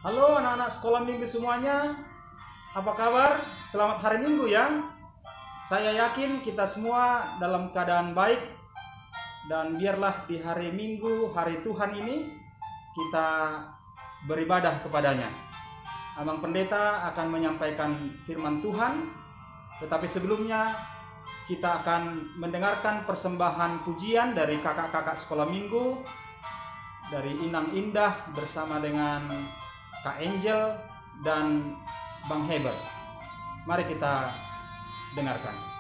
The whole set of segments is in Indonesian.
Halo anak-anak sekolah minggu semuanya, apa kabar? Selamat hari Minggu ya. Saya yakin kita semua dalam keadaan baik. Dan biarlah di hari Minggu, hari Tuhan ini, kita beribadah kepadanya. Abang Pendeta akan menyampaikan firman Tuhan. Tetapi sebelumnya kita akan mendengarkan persembahan pujian dari kakak-kakak sekolah minggu, dari Inang Indah bersama dengan Kak Angel dan Bang Heber. Mari kita dengarkan.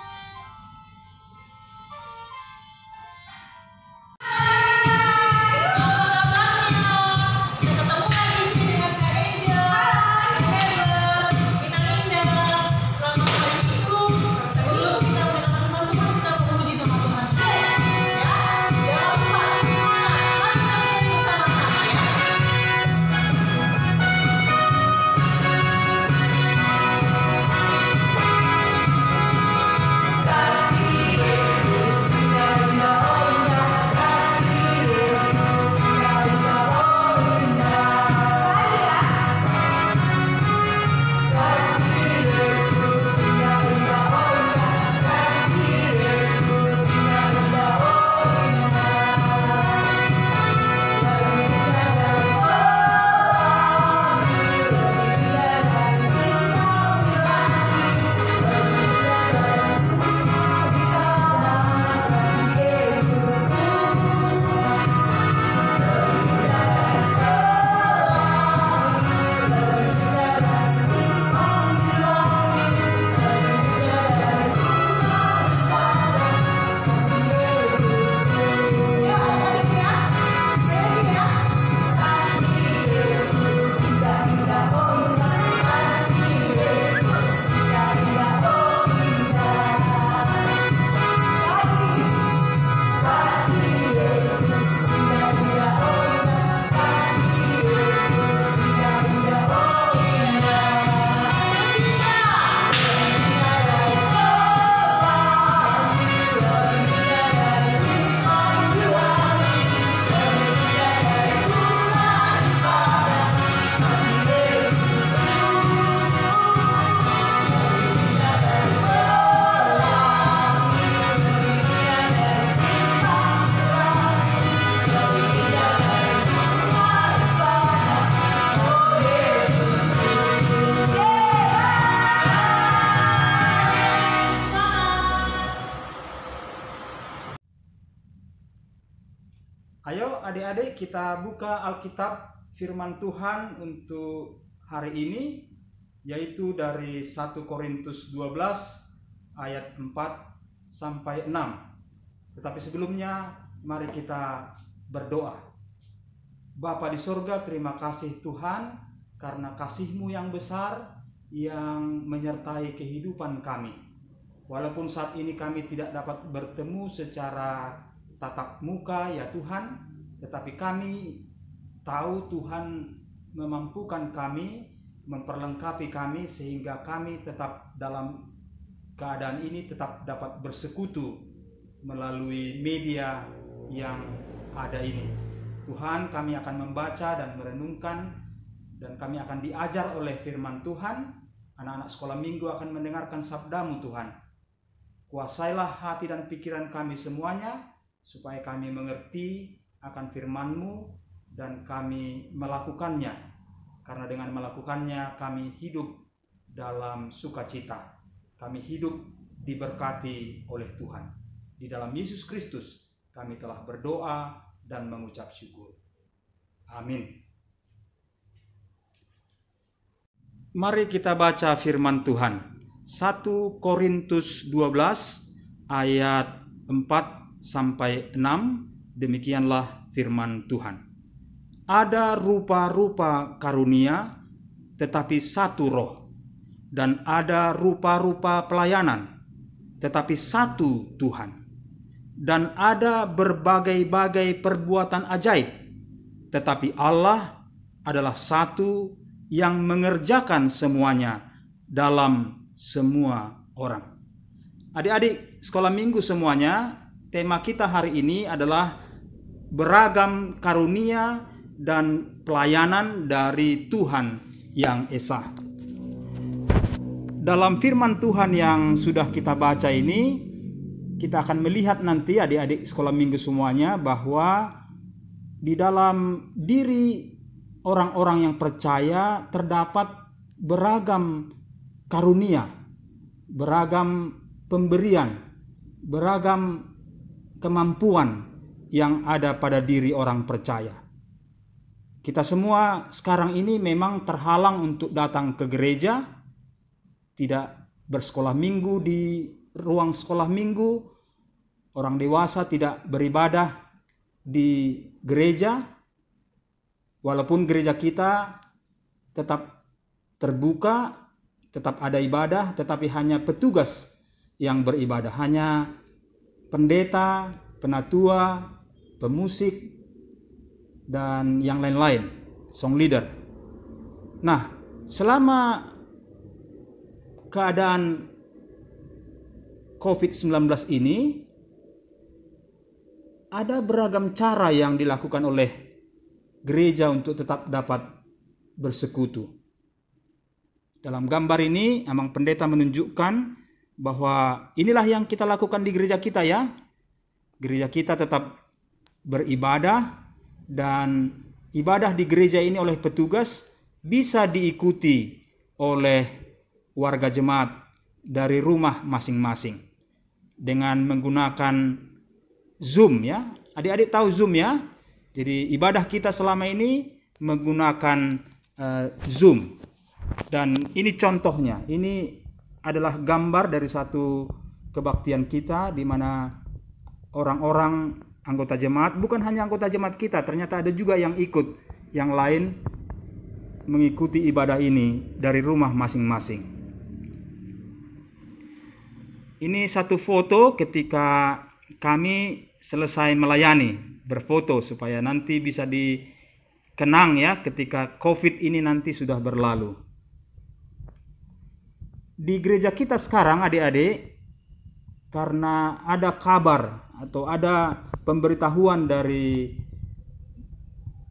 Ayo adik-adik kita buka Alkitab firman Tuhan untuk hari ini, yaitu dari 1 Korintus 12 ayat 4 sampai 6. Tetapi sebelumnya mari kita berdoa. Bapa di surga, terima kasih Tuhan karena kasih-Mu yang besar yang menyertai kehidupan kami. Walaupun saat ini kami tidak dapat bertemu secara tatap muka ya Tuhan, tetapi kami tahu Tuhan memampukan kami, memperlengkapi kami sehingga kami tetap dalam keadaan ini tetap dapat bersekutu melalui media yang ada ini. Tuhan, kami akan membaca dan merenungkan dan kami akan diajar oleh firman Tuhan. Anak-anak sekolah minggu akan mendengarkan sabda-Mu Tuhan. Kuasailah hati dan pikiran kami semuanya, supaya kami mengerti akan firman-Mu dan kami melakukannya. Karena dengan melakukannya kami hidup dalam sukacita. Kami hidup diberkati oleh Tuhan. Di dalam Yesus Kristus kami telah berdoa dan mengucap syukur. Amin. Mari kita baca firman Tuhan. 1 Korintus 12 ayat 4 sampai 6, demikianlah firman Tuhan. Ada rupa-rupa karunia, tetapi satu roh. Dan ada rupa-rupa pelayanan, tetapi satu Tuhan. Dan ada berbagai-bagai perbuatan ajaib, tetapi Allah adalah satu yang mengerjakan semuanya dalam semua orang. Adik-adik sekolah minggu semuanya, tema kita hari ini adalah beragam karunia dan pelayanan dari Tuhan yang esa. Dalam firman Tuhan yang sudah kita baca ini, kita akan melihat nanti adik-adik sekolah minggu semuanya bahwa di dalam diri orang-orang yang percaya terdapat beragam karunia, beragam pemberian, beragam kemampuan yang ada pada diri orang percaya. Kita semua sekarang ini memang terhalang untuk datang ke gereja, tidak bersekolah minggu di ruang sekolah minggu, orang dewasa tidak beribadah di gereja, walaupun gereja kita tetap terbuka, tetap ada ibadah, tetapi hanya petugas yang beribadah, hanya pendeta, penatua, pemusik, dan yang lain-lain, song leader. Nah, selama keadaan COVID-19 ini, ada beragam cara yang dilakukan oleh gereja untuk tetap dapat bersekutu. Dalam gambar ini, Amang Pendeta menunjukkan bahwa inilah yang kita lakukan di gereja kita ya. Gereja kita tetap beribadah, dan ibadah di gereja ini oleh petugas bisa diikuti oleh warga jemaat dari rumah masing-masing dengan menggunakan Zoom ya. Adik-adik tahu Zoom ya? Jadi ibadah kita selama ini menggunakan Zoom. Dan ini contohnya. Ini adalah gambar dari satu kebaktian kita di mana orang-orang anggota jemaat, bukan hanya anggota jemaat kita, ternyata ada juga yang ikut, yang lain mengikuti ibadah ini dari rumah masing-masing. Ini satu foto ketika kami selesai melayani, berfoto supaya nanti bisa dikenang ya ketika COVID ini nanti sudah berlalu. Di gereja kita sekarang adik-adik, karena ada kabar atau ada pemberitahuan dari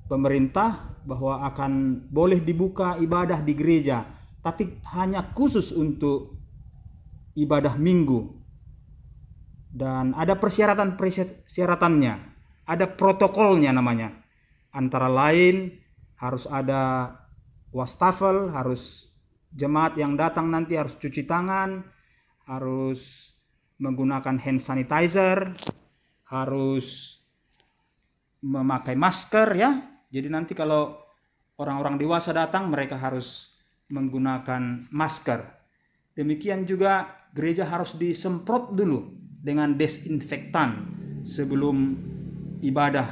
pemerintah bahwa akan boleh dibuka ibadah di gereja, tapi hanya khusus untuk ibadah minggu. Dan ada persyaratannya, ada protokolnya namanya. Antara lain harus ada wastafel, harus jemaat yang datang nanti harus cuci tangan, harus menggunakan hand sanitizer, harus memakai masker ya. Jadi nanti kalau orang-orang dewasa datang mereka harus menggunakan masker. Demikian juga gereja harus disemprot dulu dengan desinfektan sebelum ibadah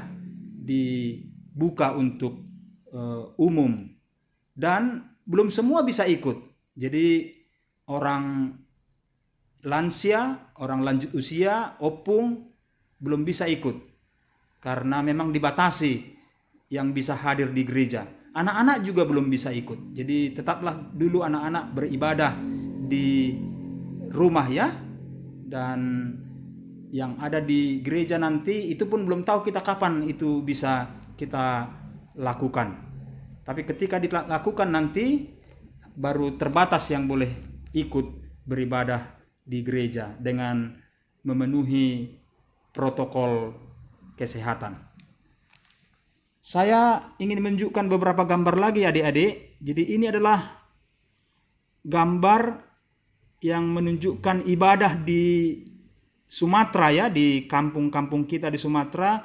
dibuka untuk umum. Dan belum semua bisa ikut. Jadi orang lansia, orang lanjut usia, opung belum bisa ikut karena memang dibatasi yang bisa hadir di gereja. Anak-anak juga belum bisa ikut. Jadi tetaplah dulu anak-anak beribadah di rumah ya. Dan yang ada di gereja nanti itu pun belum tahu kita kapan itu bisa kita lakukan. Tapi ketika dilakukan nanti baru terbatas yang boleh ikut beribadah di gereja dengan memenuhi protokol kesehatan. Saya ingin menunjukkan beberapa gambar lagi adik-adik. Jadi ini adalah gambar yang menunjukkan ibadah di Sumatera ya, di kampung-kampung kita di Sumatera.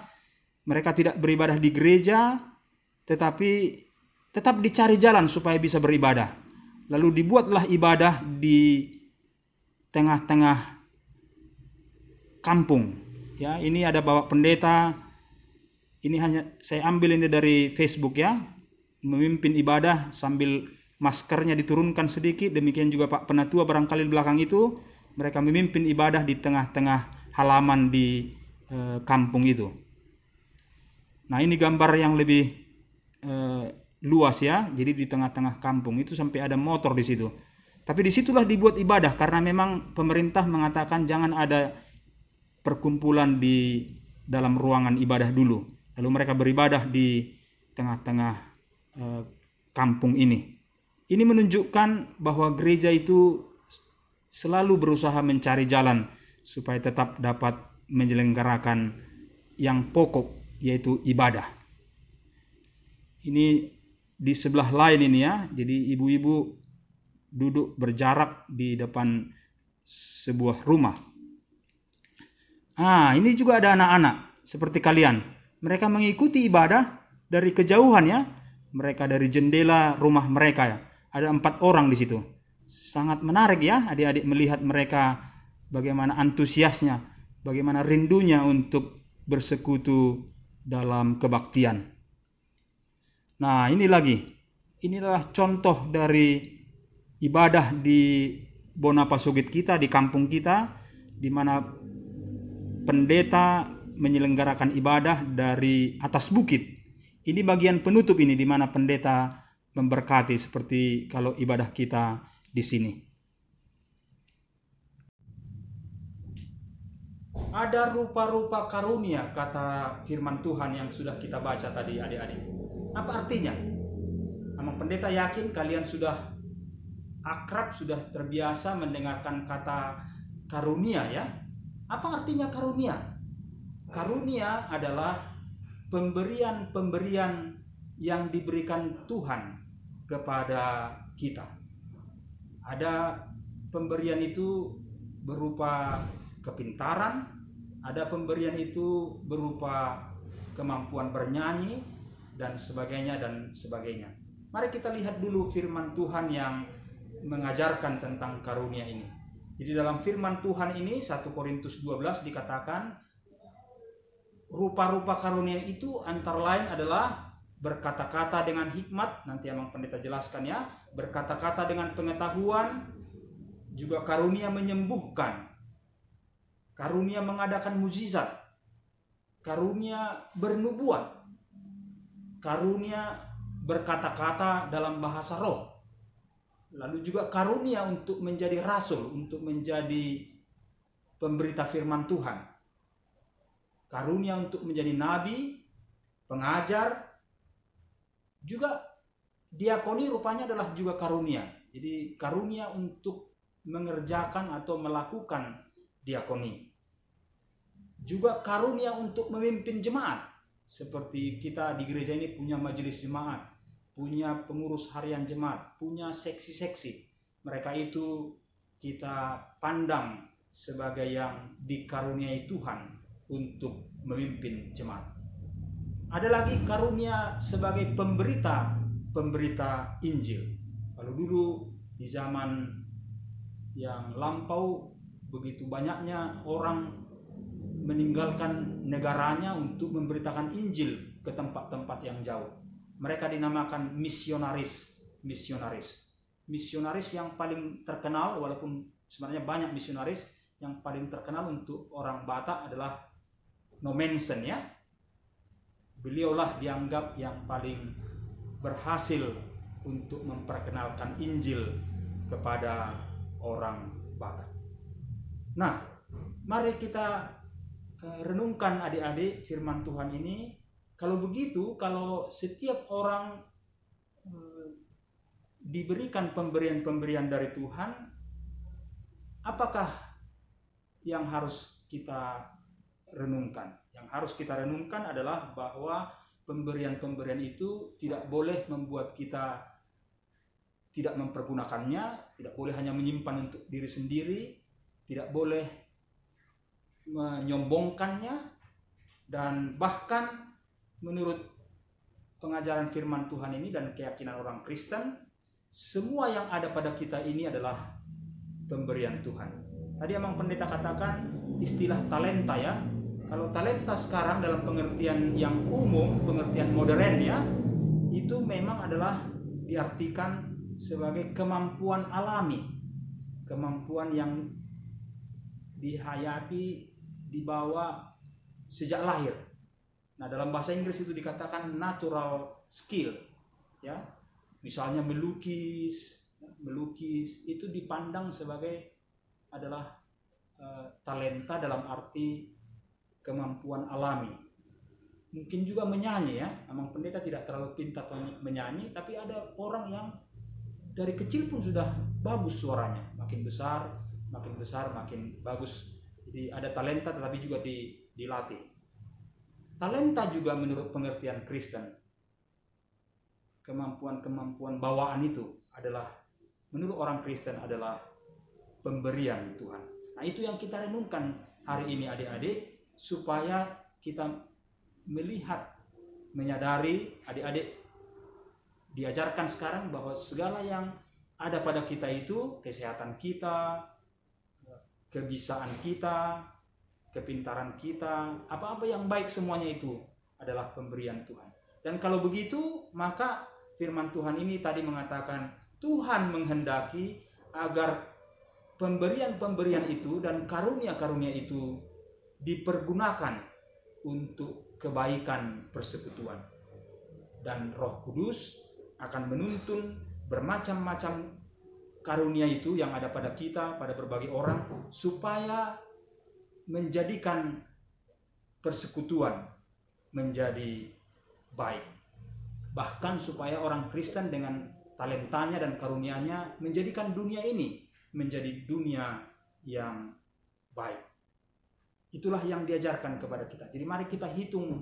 Mereka tidak beribadah di gereja, tetapi tetap dicari jalan supaya bisa beribadah. Lalu dibuatlah ibadah di tengah-tengah kampung. Ya, ini ada bapak pendeta. Ini hanya saya ambil ini dari Facebook ya. Memimpin ibadah sambil maskernya diturunkan sedikit. Demikian juga Pak Penatua barangkali di belakang itu. Mereka memimpin ibadah di tengah-tengah halaman di kampung itu. Nah, ini gambar yang lebih luas ya. Jadi di tengah-tengah kampung itu sampai ada motor di situ. Tapi disitulah dibuat ibadah karena memang pemerintah mengatakan jangan ada perkumpulan di dalam ruangan ibadah dulu. Lalu mereka beribadah di tengah-tengah kampung ini. Ini menunjukkan bahwa gereja itu selalu berusaha mencari jalan supaya tetap dapat menyelenggarakan yang pokok, yaitu ibadah. Ini di sebelah lain ini ya, jadi ibu-ibu duduk berjarak di depan sebuah rumah. Ini juga ada anak-anak seperti kalian. Mereka mengikuti ibadah dari kejauhan ya. Mereka dari jendela rumah mereka ya. Ada 4 orang di situ. Sangat menarik ya adik-adik melihat mereka bagaimana antusiasnya, bagaimana rindunya untuk bersekutu dalam kebaktian. Nah, ini lagi. Ini adalah contoh dari ibadah di Bonapasugit kita, di kampung kita, di mana pendeta menyelenggarakan ibadah dari atas bukit. Ini bagian penutup ini di mana pendeta memberkati seperti kalau ibadah kita di sini. Ada rupa-rupa karunia kata firman Tuhan yang sudah kita baca tadi adik-adik. Apa artinya? Amang pendeta yakin kalian sudah akrab, sudah terbiasa mendengarkan kata karunia ya. Apa artinya karunia? Karunia adalah pemberian-pemberian yang diberikan Tuhan kepada kita. Ada pemberian itu berupa kepintaran, ada pemberian itu berupa kemampuan bernyanyi dan sebagainya dan sebagainya. Mari kita lihat dulu firman Tuhan yang mengajarkan tentang karunia ini. Jadi dalam firman Tuhan ini 1 Korintus 12 dikatakan rupa-rupa karunia itu antara lain adalah berkata-kata dengan hikmat, nanti Amang Pendeta jelaskan ya, berkata-kata dengan pengetahuan, juga karunia menyembuhkan, karunia mengadakan mukjizat, karunia bernubuat, karunia berkata-kata dalam bahasa roh, lalu juga karunia untuk menjadi rasul, untuk menjadi pemberita firman Tuhan, karunia untuk menjadi nabi, pengajar, juga diakoni rupanya adalah juga karunia. Jadi karunia untuk mengerjakan atau melakukan diakoni. Juga karunia untuk memimpin jemaat. Seperti kita di gereja ini punya majelis jemaat, punya pengurus harian jemaat, punya seksi-seksi. Mereka itu kita pandang sebagai yang dikaruniai Tuhan untuk memimpin jemaat. Ada lagi karunia sebagai pemberita Injil. Kalau dulu di zaman yang lampau begitu banyaknya orang meninggalkan negaranya untuk memberitakan Injil ke tempat-tempat yang jauh. Mereka dinamakan misionaris. Misionaris yang paling terkenal, walaupun sebenarnya banyak misionaris, yang paling terkenal untuk orang Batak adalah Nommensen ya. Beliaulah dianggap yang paling berhasil untuk memperkenalkan Injil kepada orang Batak. Nah, mari kita renungkan adik-adik firman Tuhan ini. Kalau begitu, kalau setiap orang diberikan pemberian-pemberian dari Tuhan, apakah yang harus kita renungkan? Yang harus kita renungkan adalah bahwa pemberian-pemberian itu tidak boleh membuat kita tidak mempergunakannya, tidak boleh hanya menyimpan untuk diri sendiri, tidak boleh menyombongkannya, dan bahkan menurut pengajaran firman Tuhan ini dan keyakinan orang Kristen, semua yang ada pada kita ini adalah pemberian Tuhan. Tadi Amang Pendeta katakan istilah talenta ya. Kalau talenta sekarang dalam pengertian yang umum, pengertian modern ya, itu memang adalah diartikan sebagai kemampuan alami, kemampuan yang dihayati, dibawa sejak lahir. Nah, dalam bahasa Inggris itu dikatakan natural skill ya. Misalnya melukis itu dipandang sebagai adalah talenta dalam arti kemampuan alami. mungkin juga menyanyi ya. Amang pendeta tidak terlalu pintar menyanyi, tapi ada orang yang dari kecil pun sudah bagus suaranya, makin besar makin bagus. Jadi ada talenta tetapi juga dilatih. Talenta juga menurut pengertian Kristen, kemampuan bawaan itu adalah menurut orang Kristen adalah pemberian Tuhan. Nah, itu yang kita renungkan hari ini adik-adik, supaya kita melihat, menyadari, adik-adik diajarkan sekarang bahwa segala yang ada pada kita itu, kesehatan kita, kebisaan kita, kepintaran kita, apa-apa yang baik semuanya itu adalah pemberian Tuhan. Dan kalau begitu, maka firman Tuhan ini tadi mengatakan Tuhan menghendaki agar pemberian-pemberian itu dan karunia-karunia itu dipergunakan untuk kebaikan persekutuan. Dan Roh Kudus akan menuntun bermacam-macam karunia itu yang ada pada kita, pada berbagai orang, supaya menjadikan persekutuan menjadi baik. Bahkan supaya orang Kristen dengan talentanya dan karunia-Nya menjadikan dunia ini menjadi dunia yang baik. Itulah yang diajarkan kepada kita. Jadi mari kita hitung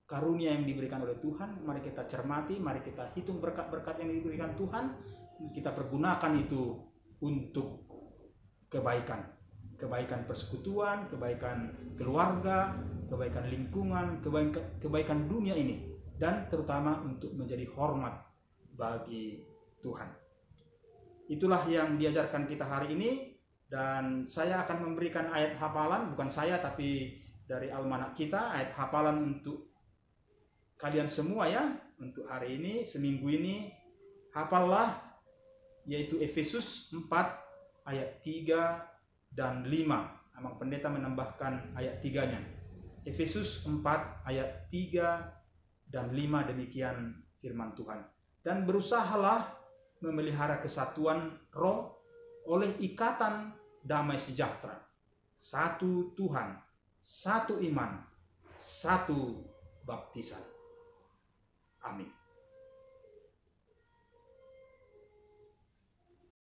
karunia yang diberikan oleh Tuhan, mari kita cermati, mari kita hitung berkat-berkat yang diberikan Tuhan, kita pergunakan itu untuk kebaikan persekutuan, kebaikan keluarga, kebaikan lingkungan, kebaikan dunia ini, dan terutama untuk menjadi hormat bagi Tuhan. Itulah yang diajarkan kita hari ini, dan saya akan memberikan ayat hafalan, bukan saya tapi dari almanak kita, ayat hafalan untuk kalian semua ya, untuk hari ini, seminggu ini. Hafallah, yaitu Efesus 4 ayat 3 dan 5. Amang pendeta menambahkan ayat 3-nya. Efesus 4 ayat 3 dan 5, demikian firman Tuhan. Dan berusahalah memelihara kesatuan roh oleh ikatan damai sejahtera. Satu Tuhan, satu iman, satu baptisan. Amin.